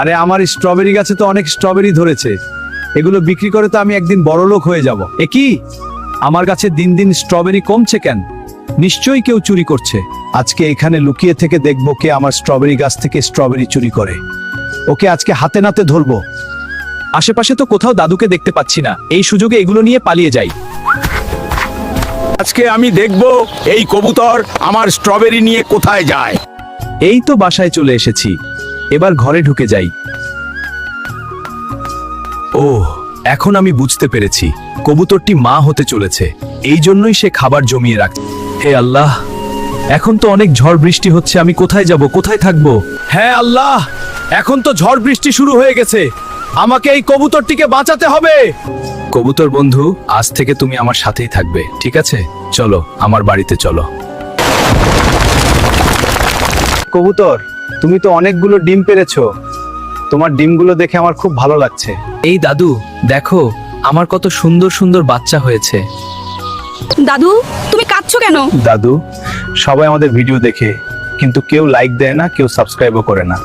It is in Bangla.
আরে আমার স্ট্রবেরি গাছে তো অনেক স্ট্রবেরি ধরেছে, এগুলো বিক্রি করে তো আমি একদিন বড়লোক হয়ে যাব। এ কি, আমার কাছে দিন দিন স্ট্রবেরি কমছে কেন? নিশ্চয়ই কেউ চুরি করছে। আজকে এখানে লুকিয়ে থেকে দেখবো কে আমার স্ট্রবেরি গাছ থেকে স্ট্রবেরি চুরি করে। ওকে আজকে হাতে নাতে ধরবো। আশেপাশে তো কোথাও দাদুকে দেখতে পাচ্ছি না, এই সুযোগে এগুলো নিয়ে পালিয়ে যাই। আজকে আমি দেখব এই কবুতর আমার স্ট্রবেরি নিয়ে কোথায় যায়। এই তো বাসায় চলে এসেছি, এবার ঘরে ঢুকে যাই। ও, এখন আমি বুঝতে পেরেছি, কবুতরটি মা হতে চলেছে, এই জন্যই সে খাবার জমিয়ে রাখছে। হে আল্লাহ, এখন তো অনেক ঝড় বৃষ্টি হচ্ছে, আমি কোথায় যাব, কোথায় থাকবো? হ্যাঁ আল্লাহ, এখন তো ঝড় বৃষ্টি শুরু হয়ে গেছে, আমাকে এই কবুতরটিকে বাঁচাতে হবে। কবুতর বন্ধু, আজ থেকে তুমি আমার সাথেই থাকবে, ঠিক আছে? চলো আমার বাড়িতে চলো। কবুতর, তুমি তো অনেকগুলো ডিম পেরেছো, তোমার ডিমগুলো দেখে আমার খুব ভালো লাগছে। এই দাদু, দেখো আমার কত সুন্দর সুন্দর বাচ্চা হয়েছে। দাদু, তুমি কাঁদছো কেন? দাদু, সবাই আমাদের ভিডিও দেখে, কিন্তু কেউ লাইক দেয় না, কেউ সাবস্ক্রাইবও করে না।